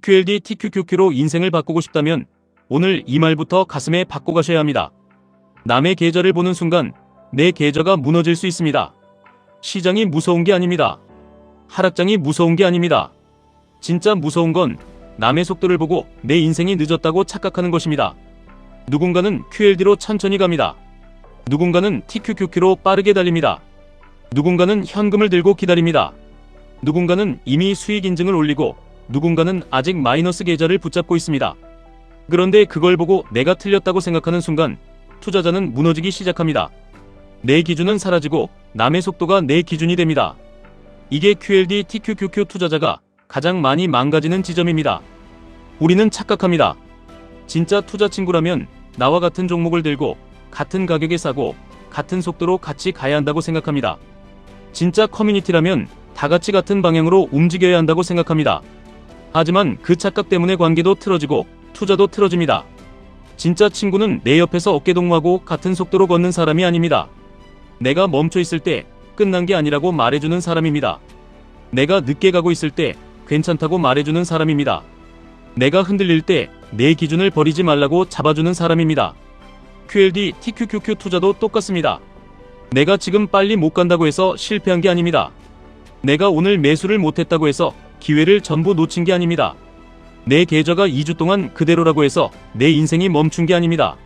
QLD TQQQ로 인생을 바꾸고 싶다면 오늘 이 말부터 가슴에 박고 가셔야 합니다. 남의 계좌를 보는 순간 내 계좌가 무너질 수 있습니다. 시장이 무서운 게 아닙니다. 하락장이 무서운 게 아닙니다. 진짜 무서운 건 남의 속도를 보고 내 인생이 늦었다고 착각하는 것입니다. 누군가는 QLD로 천천히 갑니다. 누군가는 TQQQ로 빠르게 달립니다. 누군가는 현금을 들고 기다립니다. 누군가는 이미 수익 인증을 올리고 누군가는 아직 마이너스 계좌를 붙잡고 있습니다. 그런데 그걸 보고 내가 틀렸다고 생각하는 순간 투자자는 무너지기 시작합니다. 내 기준은 사라지고 남의 속도가 내 기준이 됩니다. 이게 QLD TQQQ 투자자가 가장 많이 망가지는 지점입니다. 우리는 착각합니다. 진짜 투자 친구라면 나와 같은 종목을 들고 같은 가격에 사고 같은 속도로 같이 가야 한다고 생각합니다. 진짜 커뮤니티라면 다 같이 같은 방향으로 움직여야 한다고 생각합니다. 하지만 그 착각 때문에 관계도 틀어지고 투자도 틀어집니다. 진짜 친구는 내 옆에서 어깨동무하고 같은 속도로 걷는 사람이 아닙니다. 내가 멈춰 있을 때 끝난 게 아니라고 말해주는 사람입니다. 내가 늦게 가고 있을 때 괜찮다고 말해주는 사람입니다. 내가 흔들릴 때 내 기준을 버리지 말라고 잡아주는 사람입니다. QLD TQQQ 투자도 똑같습니다. 내가 지금 빨리 못 간다고 해서 실패한 게 아닙니다. 내가 오늘 매수를 못했다고 해서 기회를 전부 놓친 게 아닙니다. 내 계좌가 2주 동안 그대로라고 해서 내 인생이 멈춘 게 아닙니다.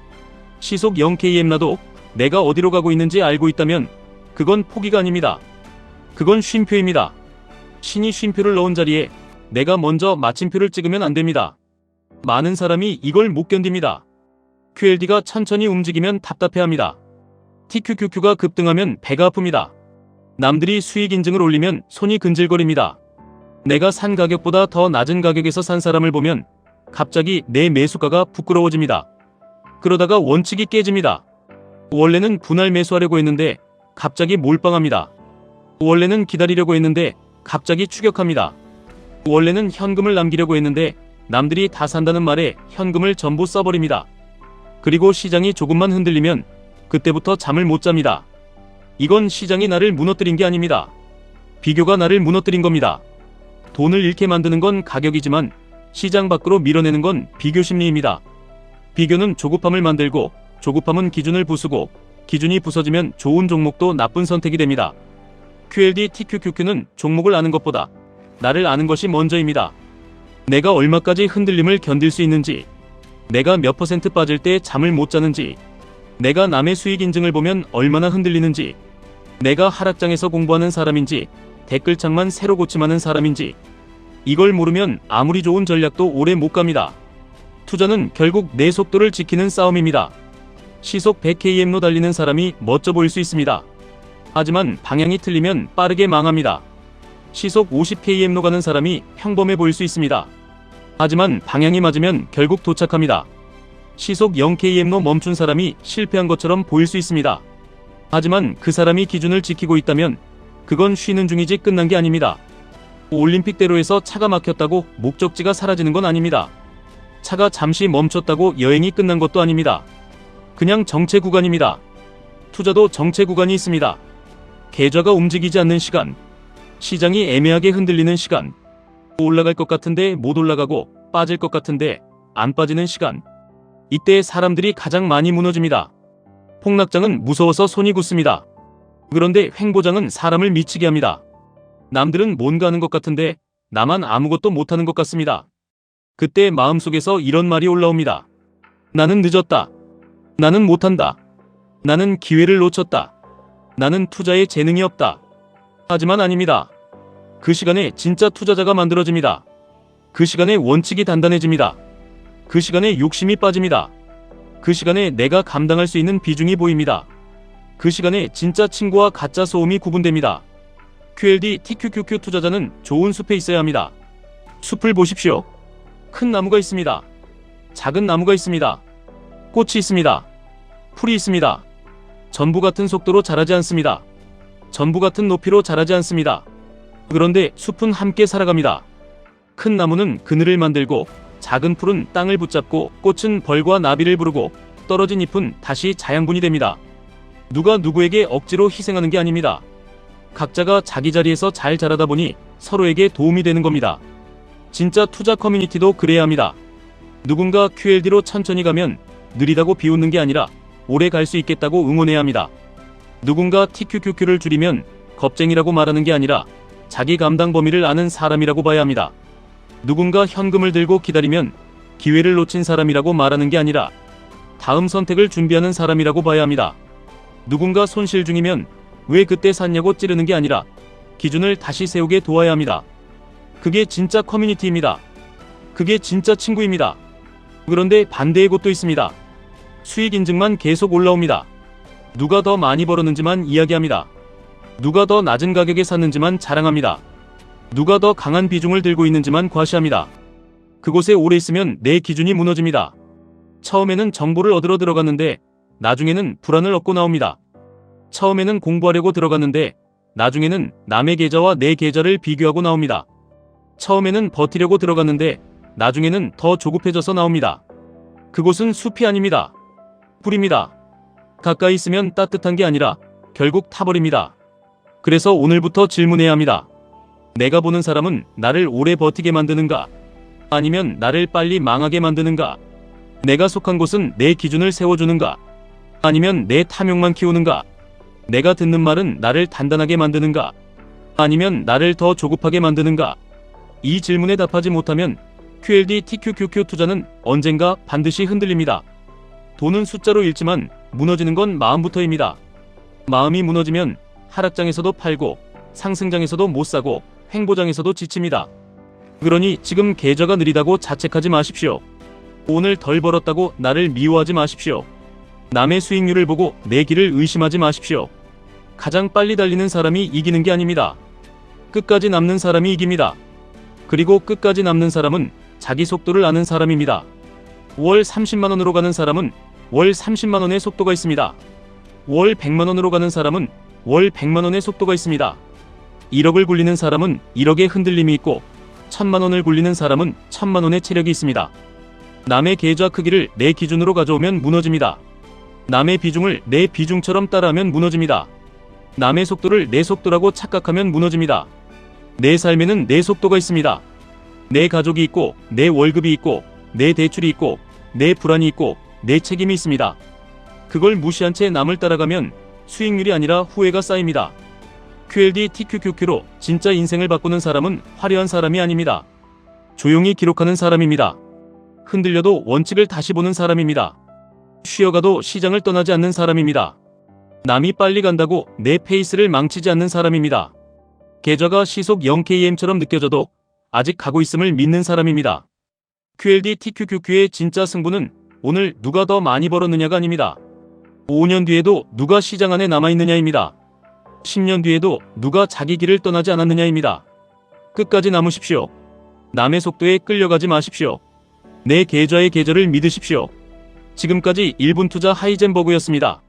시속 0km 나도 내가 어디로 가고 있는지 알고 있다면 그건 포기가 아닙니다. 그건 쉼표입니다. 신이 쉼표를 넣은 자리에 내가 먼저 마침표를 찍으면 안 됩니다. 많은 사람이 이걸 못 견딥니다. QLD가 천천히 움직이면 답답해합니다. TQQQ가 급등하면 배가 아픕니다. 남들이 수익 인증을 올리면 손이 근질거립니다. 내가 산 가격보다 더 낮은 가격에서 산 사람을 보면 갑자기 내 매수가가 부끄러워집니다. 그러다가 원칙이 깨집니다. 원래는 분할 매수하려고 했는데 갑자기 몰빵합니다. 원래는 기다리려고 했는데 갑자기 추격합니다. 원래는 현금을 남기려고 했는데 남들이 다 산다는 말에 현금을 전부 써버립니다. 그리고 시장이 조금만 흔들리면 그때부터 잠을 못 잡니다. 이건 시장이 나를 무너뜨린 게 아닙니다. 비교가 나를 무너뜨린 겁니다. 돈을 잃게 만드는 건 가격이지만 시장 밖으로 밀어내는 건 비교 심리입니다. 비교는 조급함을 만들고 조급함은 기준을 부수고 기준이 부서지면 좋은 종목도 나쁜 선택이 됩니다. QLD TQQQ는 종목을 아는 것보다 나를 아는 것이 먼저입니다. 내가 얼마까지 흔들림을 견딜 수 있는지, 내가 몇 % 빠질 때 잠을 못 자는지, 내가 남의 수익 인증을 보면 얼마나 흔들리는지, 내가 하락장에서 공부하는 사람인지 댓글창만 새로 고침하는 사람인지, 이걸 모르면 아무리 좋은 전략도 오래 못 갑니다. 투자는 결국 내 속도를 지키는 싸움입니다. 시속 100km로 달리는 사람이 멋져 보일 수 있습니다. 하지만 방향이 틀리면 빠르게 망합니다. 시속 50km로 가는 사람이 평범해 보일 수 있습니다. 하지만 방향이 맞으면 결국 도착합니다. 시속 0km로 멈춘 사람이 실패한 것처럼 보일 수 있습니다. 하지만 그 사람이 기준을 지키고 있다면 그건 쉬는 중이지 끝난 게 아닙니다. 올림픽대로에서 차가 막혔다고 목적지가 사라지는 건 아닙니다. 차가 잠시 멈췄다고 여행이 끝난 것도 아닙니다. 그냥 정체 구간입니다. 투자도 정체 구간이 있습니다. 계좌가 움직이지 않는 시간, 시장이 애매하게 흔들리는 시간, 올라갈 것 같은데 못 올라가고 빠질 것 같은데 안 빠지는 시간, 이때 사람들이 가장 많이 무너집니다. 폭락장은 무서워서 손이 굳습니다. 그런데 횡보장은 사람을 미치게 합니다. 남들은 뭔가 하는 것 같은데 나만 아무것도 못하는 것 같습니다. 그때 마음속에서 이런 말이 올라옵니다. 나는 늦었다. 나는 못한다. 나는 기회를 놓쳤다. 나는 투자에 재능이 없다. 하지만 아닙니다. 그 시간에 진짜 투자자가 만들어집니다. 그 시간에 원칙이 단단해집니다. 그 시간에 욕심이 빠집니다. 그 시간에 내가 감당할 수 있는 비중이 보입니다. 그 시간에 진짜 친구와 가짜 소음이 구분됩니다. QLD TQQQ 투자자는 좋은 숲에 있어야 합니다. 숲을 보십시오. 큰 나무가 있습니다. 작은 나무가 있습니다. 꽃이 있습니다. 풀이 있습니다. 전부 같은 속도로 자라지 않습니다. 전부 같은 높이로 자라지 않습니다. 그런데 숲은 함께 살아갑니다. 큰 나무는 그늘을 만들고 작은 풀은 땅을 붙잡고 꽃은 벌과 나비를 부르고 떨어진 잎은 다시 자양분이 됩니다. 누가 누구에게 억지로 희생하는 게 아닙니다. 각자가 자기 자리에서 잘 자라다 보니 서로에게 도움이 되는 겁니다. 진짜 투자 커뮤니티도 그래야 합니다. 누군가 QLD로 천천히 가면 느리다고 비웃는 게 아니라 오래 갈 수 있겠다고 응원해야 합니다. 누군가 TQQQ를 줄이면 겁쟁이라고 말하는 게 아니라 자기 감당 범위를 아는 사람이라고 봐야 합니다. 누군가 현금을 들고 기다리면 기회를 놓친 사람이라고 말하는 게 아니라 다음 선택을 준비하는 사람이라고 봐야 합니다. 누군가 손실 중이면 왜 그때 샀냐고 찌르는 게 아니라 기준을 다시 세우게 도와야 합니다. 그게 진짜 커뮤니티입니다. 그게 진짜 친구입니다. 그런데 반대의 곳도 있습니다. 수익 인증만 계속 올라옵니다. 누가 더 많이 벌었는지만 이야기합니다. 누가 더 낮은 가격에 샀는지만 자랑합니다. 누가 더 강한 비중을 들고 있는지만 과시합니다. 그곳에 오래 있으면 내 기준이 무너집니다. 처음에는 정보를 얻으러 들어갔는데 나중에는 불안을 얻고 나옵니다. 처음에는 공부하려고 들어갔는데 나중에는 남의 계좌와 내 계좌를 비교하고 나옵니다. 처음에는 버티려고 들어갔는데 나중에는 더 조급해져서 나옵니다. 그곳은 숲이 아닙니다. 불입니다. 가까이 있으면 따뜻한 게 아니라 결국 타버립니다. 그래서 오늘부터 질문해야 합니다. 내가 보는 사람은 나를 오래 버티게 만드는가? 아니면 나를 빨리 망하게 만드는가? 내가 속한 곳은 내 기준을 세워주는가? 아니면 내 탐욕만 키우는가? 내가 듣는 말은 나를 단단하게 만드는가? 아니면 나를 더 조급하게 만드는가? 이 질문에 답하지 못하면 QLD TQQQ 투자는 언젠가 반드시 흔들립니다. 돈은 숫자로 읽지만 무너지는 건 마음부터입니다. 마음이 무너지면 하락장에서도 팔고 상승장에서도 못 사고 횡보장에서도 지칩니다. 그러니 지금 계좌가 느리다고 자책하지 마십시오. 오늘 덜 벌었다고 나를 미워하지 마십시오. 남의 수익률을 보고 내 길을 의심하지 마십시오. 가장 빨리 달리는 사람이 이기는 게 아닙니다. 끝까지 남는 사람이 이깁니다. 그리고 끝까지 남는 사람은 자기 속도를 아는 사람입니다. 월 30만원으로 가는 사람은 월 30만원의 속도가 있습니다. 월 100만원으로 가는 사람은 월 100만원의 속도가 있습니다. 1억을 굴리는 사람은 1억의 흔들림이 있고 1000만원을 굴리는 사람은 1000만원의 체력이 있습니다. 남의 계좌 크기를 내 기준으로 가져오면 무너집니다. 남의 비중을 내 비중처럼 따라하면 무너집니다. 남의 속도를 내 속도라고 착각하면 무너집니다. 내 삶에는 내 속도가 있습니다. 내 가족이 있고 내 월급이 있고 내 대출이 있고 내 불안이 있고 내 책임이 있습니다. 그걸 무시한 채 남을 따라가면 수익률이 아니라 후회가 쌓입니다. QLD TQQQ로 진짜 인생을 바꾸는 사람은 화려한 사람이 아닙니다. 조용히 기록하는 사람입니다. 흔들려도 원칙을 다시 보는 사람입니다. 쉬어가도 시장을 떠나지 않는 사람입니다. 남이 빨리 간다고 내 페이스를 망치지 않는 사람입니다. 계좌가 시속 0km처럼 느껴져도 아직 가고 있음을 믿는 사람입니다. QLD TQQQ의 진짜 승부는 오늘 누가 더 많이 벌었느냐가 아닙니다. 5년 뒤에도 누가 시장 안에 남아있느냐입니다. 10년 뒤에도 누가 자기 길을 떠나지 않았느냐입니다. 끝까지 남으십시오. 남의 속도에 끌려가지 마십시오. 내 계좌의 계절을 믿으십시오. 지금까지 1분 투자 하이젠버그였습니다.